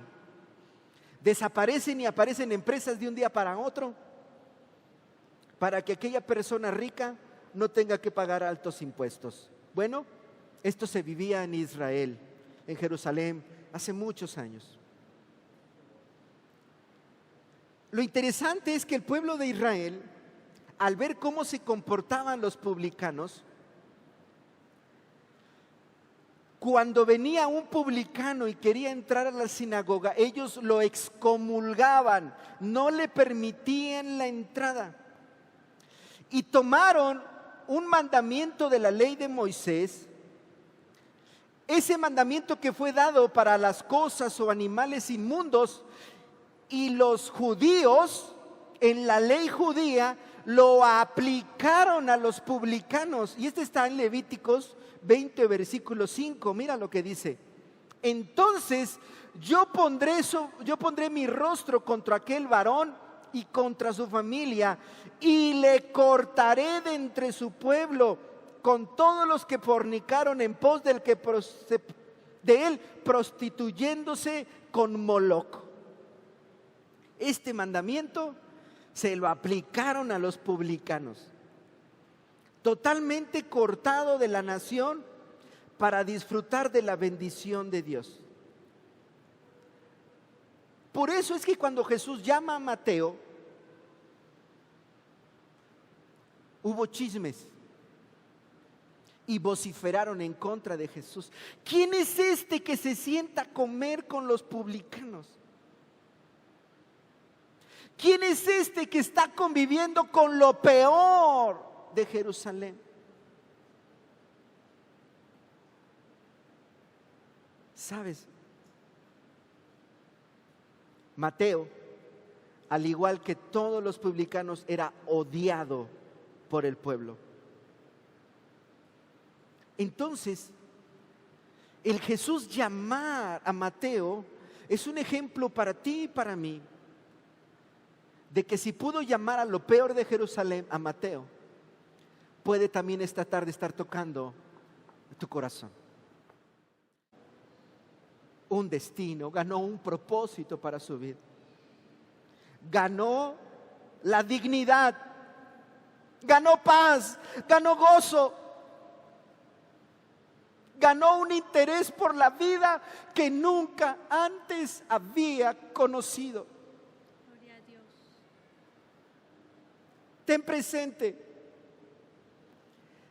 Desaparecen y aparecen empresas de un día para otro para que aquella persona rica no tenga que pagar altos impuestos. Bueno, esto se vivía en Israel, en Jerusalén, hace muchos años. Lo interesante es que el pueblo de Israel, al ver cómo se comportaban los publicanos, cuando venía un publicano y quería entrar a la sinagoga, ellos lo excomulgaban, no le permitían la entrada. Y tomaron un mandamiento de la ley de Moisés, ese mandamiento que fue dado para las cosas o animales inmundos, y los judíos en la ley judía lo aplicaron a los publicanos. Y este está en Levíticos 20, versículo 5. Mira lo que dice: entonces yo pondré mi rostro contra aquel varón y contra su familia, y le cortaré de entre su pueblo con todos los que fornicaron en pos de él, prostituyéndose con Moloc. Este mandamiento se lo aplicaron a los publicanos, totalmente cortado de la nación para disfrutar de la bendición de Dios. Por eso es que cuando Jesús llama a Mateo, hubo chismes. y vociferaron en contra de Jesús. ¿Quién es este que se sienta a comer con los publicanos? ¿Quién es este que está conviviendo con lo peor de Jerusalén? ¿Sabes? Mateo, al igual que todos los publicanos, era odiado por el pueblo. Entonces, el Jesús llamar a Mateo es un ejemplo para ti y para mí de que si pudo llamar a lo peor de Jerusalén a Mateo, puede también esta tarde estar tocando tu corazón. Un destino, ganó un propósito para su vida. Ganó la dignidad, ganó paz, ganó gozo, ganó un interés por la vida que nunca antes había conocido. Gloria a Dios. Ten presente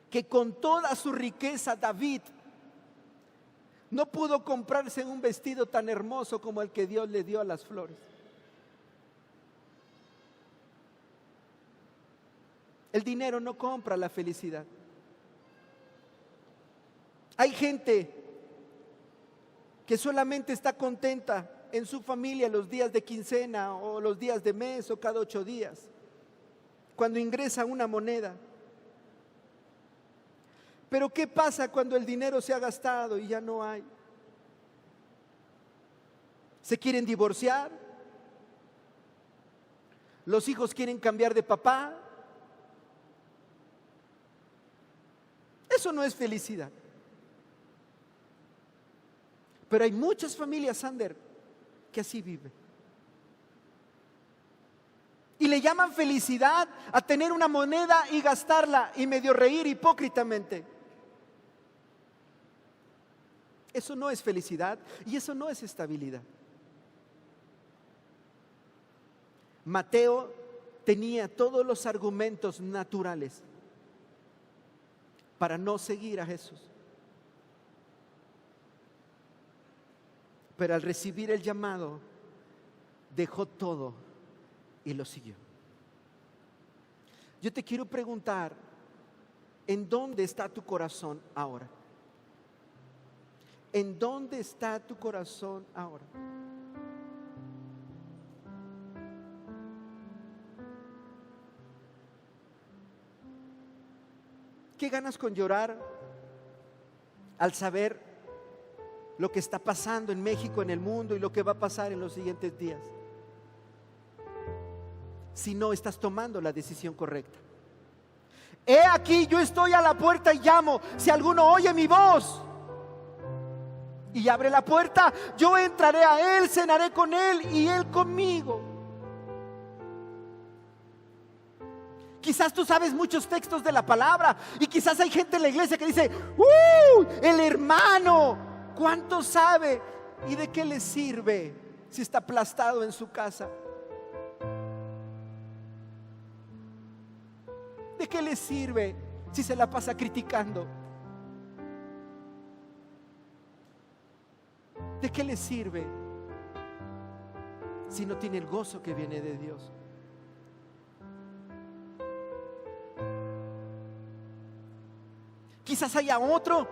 que con toda su riqueza David no pudo comprarse un vestido tan hermoso como el que Dios le dio a las flores. El dinero no compra la felicidad. Hay gente que solamente está contenta en su familia los días de quincena o los días de mes o cada 8 días, cuando ingresa una moneda. Pero ¿qué pasa cuando el dinero se ha gastado y ya no hay? ¿Se quieren divorciar? ¿Los hijos quieren cambiar de papá? Eso no es felicidad. Pero hay muchas familias, Sander, que así viven. Y le llaman felicidad a tener una moneda y gastarla y medio reír hipócritamente. Eso no es felicidad y eso no es estabilidad. Mateo tenía todos los argumentos naturales para no seguir a Jesús. Pero al recibir el llamado, dejó todo y lo siguió. Yo te quiero preguntar, ¿en dónde está tu corazón ahora? ¿En dónde está tu corazón ahora? ¿Qué ganas con llorar al saber lo que está pasando en México, en el mundo y lo que va a pasar en los siguientes días? Si no estás tomando la decisión correcta. He aquí, yo estoy a la puerta y llamo. Si alguno oye mi voz y abre la puerta, yo entraré a él, cenaré con él y él conmigo. Quizás tú sabes muchos textos de la palabra y quizás hay gente en la iglesia que dice: el hermano, ¿cuánto sabe? ¿Y de qué le sirve si está aplastado en su casa? ¿De qué le sirve si se la pasa criticando? ¿De qué le sirve si no tiene el gozo que viene de Dios? Quizás haya otro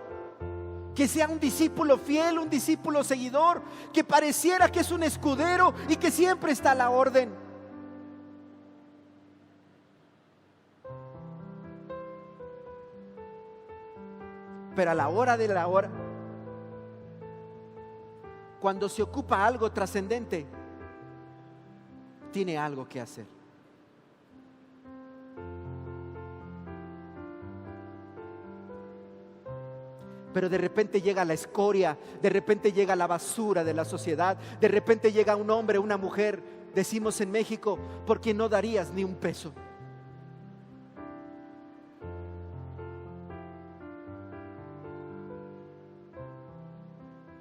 que sea un discípulo fiel, un discípulo seguidor, que pareciera que es un escudero y que siempre está a la orden. Pero a la hora de la hora, cuando se ocupa algo trascendente, tiene algo que hacer. Pero de repente llega la escoria, de repente llega la basura de la sociedad, de repente llega un hombre, una mujer, decimos en México, por quien no darías ni un peso.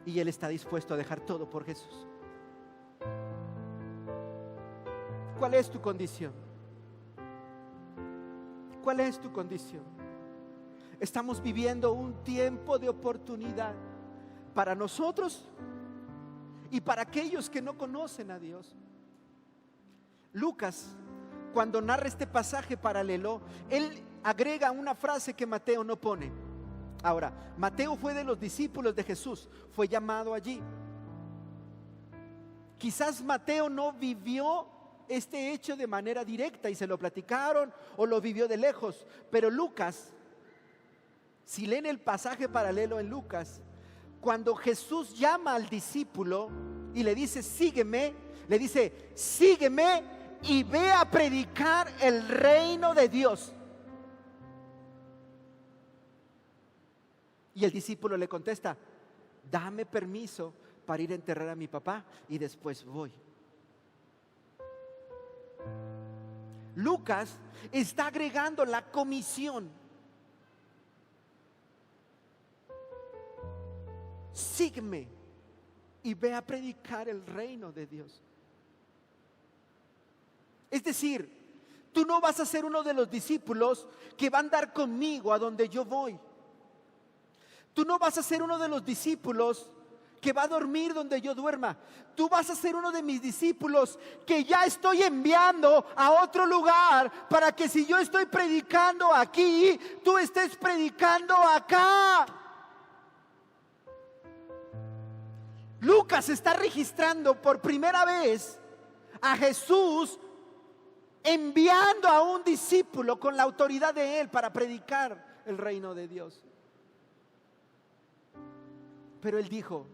Y él está dispuesto a dejar todo por Jesús. ¿Cuál es tu condición? ¿Cuál es tu condición? estamos viviendo un tiempo de oportunidad para nosotros y para aquellos que no conocen a Dios. Lucas, cuando narra este pasaje paralelo, él agrega una frase que Mateo no pone. Ahora, Mateo fue de los discípulos de Jesús, fue llamado allí. Quizás Mateo no vivió este hecho de manera directa y se lo platicaron o lo vivió de lejos, pero Lucas, si leen el pasaje paralelo en Lucas, cuando Jesús llama al discípulo y le dice sígueme, le dice sígueme y ve a predicar el reino de Dios. Y el discípulo le contesta, dame permiso para ir a enterrar a mi papá y después voy. Lucas está agregando la comisión. Sígueme y ve a predicar el reino de Dios. Es decir, tú no vas a ser uno de los discípulos que va a andar conmigo a donde yo voy. Tú no vas a ser uno de los discípulos que va a dormir donde yo duerma. Tú vas a ser uno de mis discípulos que ya estoy enviando a otro lugar para que si yo estoy predicando aquí, tú estés predicando acá. Lucas está registrando por primera vez a Jesús enviando a un discípulo con la autoridad de él para predicar el reino de Dios. Pero él dijo,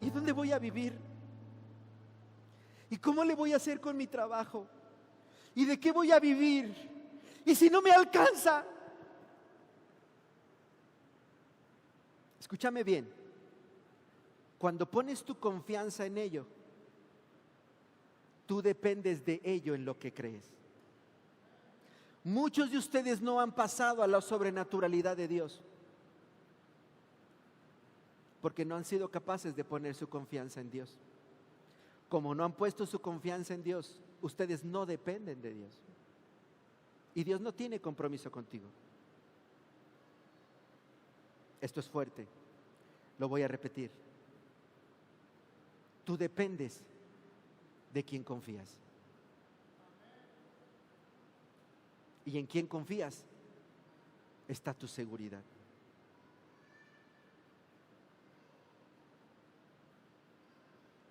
¿y dónde voy a vivir? ¿Y cómo le voy a hacer con mi trabajo? ¿Y de qué voy a vivir? ¿Y si no me alcanza? Escúchame bien, cuando pones tu confianza en ello, tú dependes de ello en lo que crees. Muchos de ustedes no han pasado a la sobrenaturalidad de Dios porque no han sido capaces de poner su confianza en Dios. Como no han puesto su confianza en Dios, ustedes no dependen de Dios. Y Dios no tiene compromiso contigo. Esto es fuerte, lo voy a repetir. Tú dependes de quien confías. Y en quien confías está tu seguridad.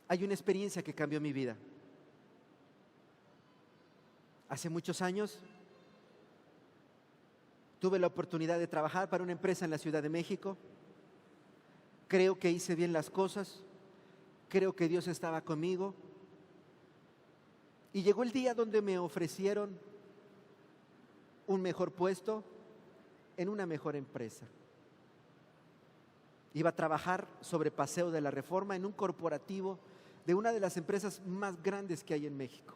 Hay una experiencia que cambió mi vida. Hace muchos años tuve la oportunidad de trabajar para una empresa en la Ciudad de México. Creo que hice bien las cosas. Creo que Dios estaba conmigo. Y llegó el día donde me ofrecieron un mejor puesto en una mejor empresa. Iba a trabajar sobre Paseo de la Reforma en un corporativo de una de las empresas más grandes que hay en México.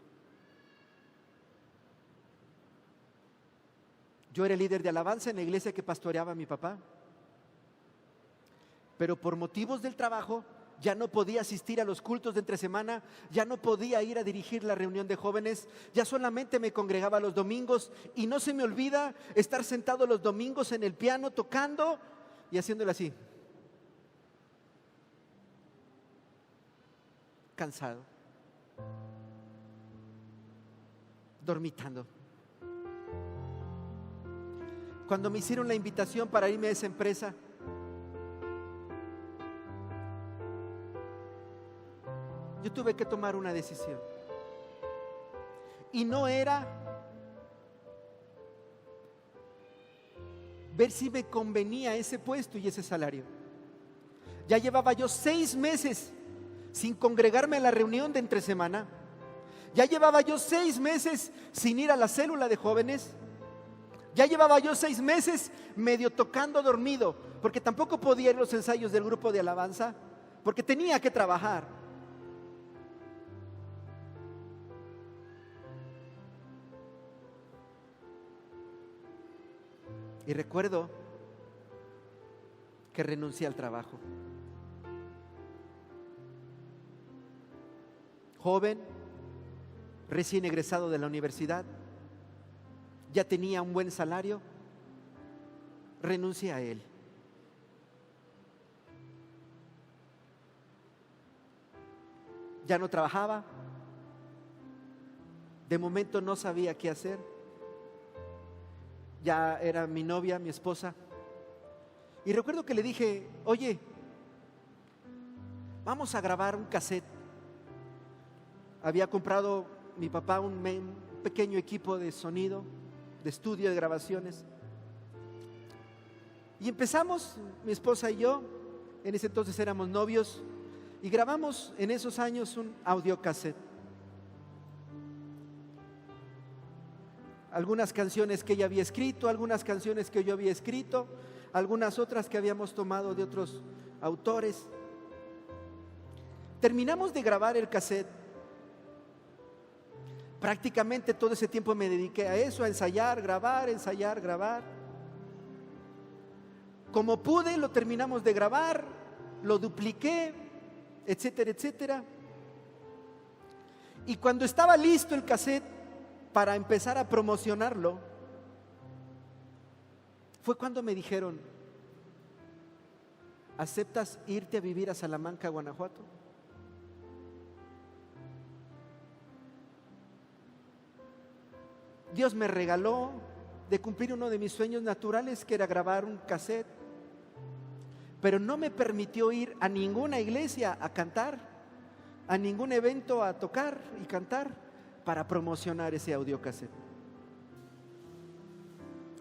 Yo era el líder de alabanza en la iglesia que pastoreaba mi papá, pero por motivos del trabajo ya no podía asistir a los cultos de entre semana, ya no podía ir a dirigir la reunión de jóvenes, ya solamente me congregaba los domingos y no se me olvida estar sentado los domingos en el piano tocando y haciéndolo así. Cansado, dormitando. Cuando me hicieron la invitación para irme a esa empresa, yo tuve que tomar una decisión. Y no era ver si me convenía ese puesto y ese salario. Ya llevaba yo 6 meses sin congregarme a la reunión de entre semana. Ya llevaba yo 6 meses sin ir a la célula de jóvenes. Ya llevaba yo 6 meses medio tocando dormido, porque tampoco podía ir a los ensayos del grupo de alabanza, porque tenía que trabajar. Y recuerdo que renuncié al trabajo. Joven, recién egresado de la universidad, ya tenía un buen salario, renuncié a él. Ya no trabajaba, de momento no sabía qué hacer, ya era mi novia, mi esposa, y recuerdo que le dije: oye, vamos a grabar un cassette. Había comprado mi papá un pequeño equipo de sonido, de estudio de grabaciones, y empezamos, mi esposa y yo, en ese entonces éramos novios, y grabamos en esos años un audiocassette. Algunas canciones que ella había escrito, algunas canciones que yo había escrito, algunas otras que habíamos tomado de otros autores. Terminamos de grabar el cassette. Prácticamente todo ese tiempo me dediqué a eso, a ensayar, grabar, ensayar, grabar. Como pude, lo terminamos de grabar, lo dupliqué, etcétera, etcétera. Y cuando estaba listo el cassette para empezar a promocionarlo, fue cuando me dijeron: ¿aceptas irte a vivir a Salamanca, Guanajuato? Dios me regaló de cumplir uno de mis sueños naturales, que era grabar un cassette, pero no me permitió ir a ninguna iglesia a cantar, a ningún evento a tocar y cantar para promocionar ese audiocassette.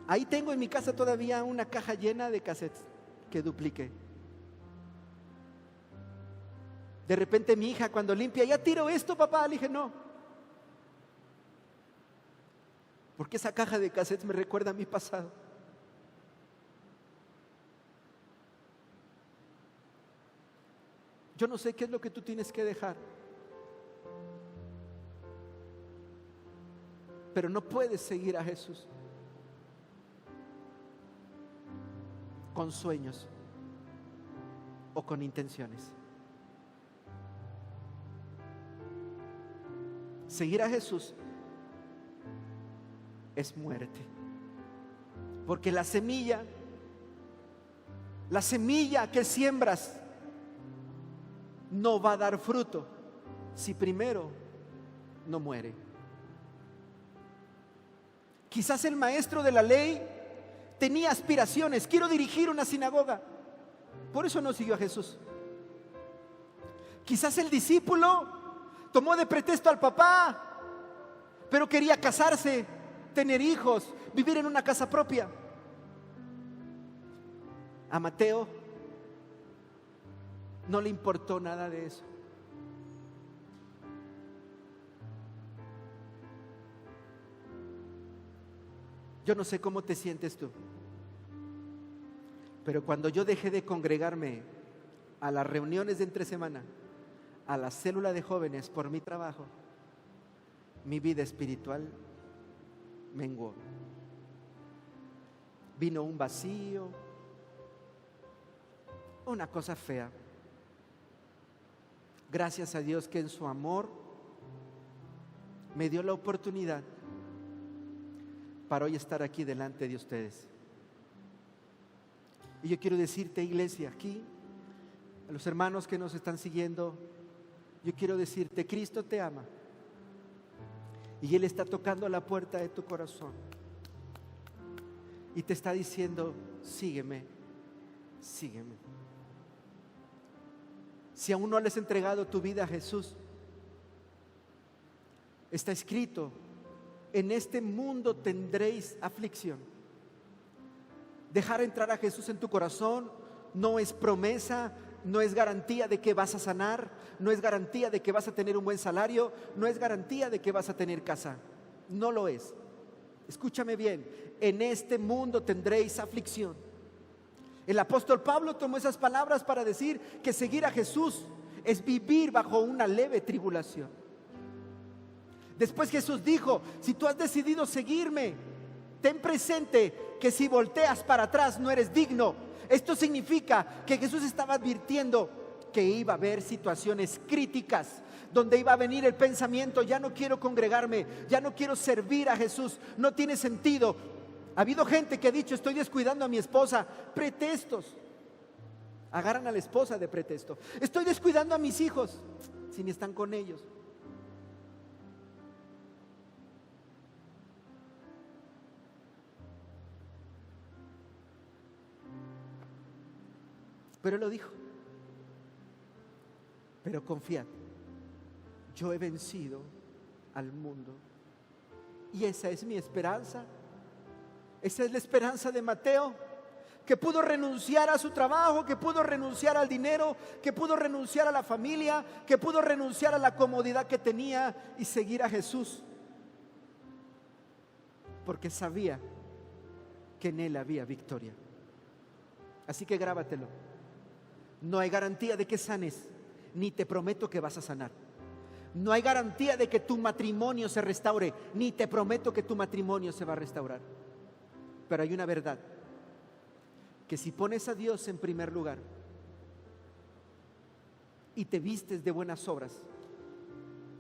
Ahí tengo en mi casa todavía una caja llena de cassettes que dupliqué. De repente mi hija, cuando limpia: ¿ya tiro esto, papá? Le dije: no, porque esa caja de cassettes me recuerda a mi pasado. Yo no sé qué es lo que tú tienes que dejar, pero no puedes seguir a Jesús con sueños o con intenciones. Seguir a Jesús es muerte, porque la semilla que siembras no va a dar fruto si primero no muere. Quizás el maestro de la ley tenía aspiraciones: quiero dirigir una sinagoga, por eso no siguió a Jesús. Quizás el discípulo tomó de pretexto al papá, pero quería casarse, tener hijos, vivir en una casa propia. A Mateo no le importó nada de eso. Yo no sé cómo te sientes tú, pero cuando yo dejé de congregarme a las reuniones de entre semana, a la célula de jóvenes por mi trabajo, mi vida espiritual menguó. Vino un vacío, una cosa fea. Gracias a Dios que en su amor me dio la oportunidad para hoy estar aquí delante de ustedes. Y yo quiero decirte, iglesia, aquí, a los hermanos que nos están siguiendo, yo quiero decirte: Cristo te ama y Él está tocando a la puerta de tu corazón y te está diciendo: sígueme, sígueme. Si aún no le has entregado tu vida a Jesús, está escrito: en este mundo tendréis aflicción. Dejar entrar a Jesús en tu corazón no es promesa, no es garantía de que vas a sanar, no es garantía de que vas a tener un buen salario, no es garantía de que vas a tener casa. No lo es. Escúchame bien: en este mundo tendréis aflicción. El apóstol Pablo tomó esas palabras para decir que seguir a Jesús es vivir bajo una leve tribulación. Después Jesús dijo: si tú has decidido seguirme, ten presente que si volteas para atrás no eres digno. Esto significa que Jesús estaba advirtiendo que iba a haber situaciones críticas, donde iba a venir el pensamiento: ya no quiero congregarme, ya no quiero servir a Jesús, no tiene sentido. Ha habido gente que ha dicho: estoy descuidando a mi esposa. Pretextos. Agarran a la esposa de pretexto. Estoy descuidando a mis hijos, si ni están con ellos. Pero Él lo dijo: pero confiad, yo he vencido al mundo. Y esa es mi esperanza. Esa es la esperanza de Mateo, que pudo renunciar a su trabajo, que pudo renunciar al dinero, que pudo renunciar a la familia, que pudo renunciar a la comodidad que tenía y seguir a Jesús, porque sabía que en Él había victoria. Así que grábatelo. No hay garantía de que sanes, ni te prometo que vas a sanar. No hay garantía de que tu matrimonio se restaure, ni te prometo que tu matrimonio se va a restaurar. Pero hay una verdad: que si pones a Dios en primer lugar y te vistes de buenas obras,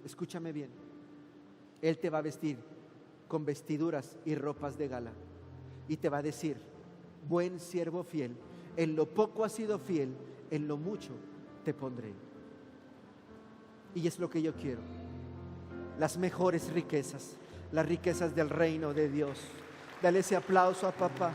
escúchame bien, Él te va a vestir con vestiduras y ropas de gala y te va a decir: buen siervo fiel, en lo poco has sido fiel, en lo mucho te pondré. Y es lo que yo quiero: las mejores riquezas, las riquezas del reino de Dios. Dale ese aplauso a papá.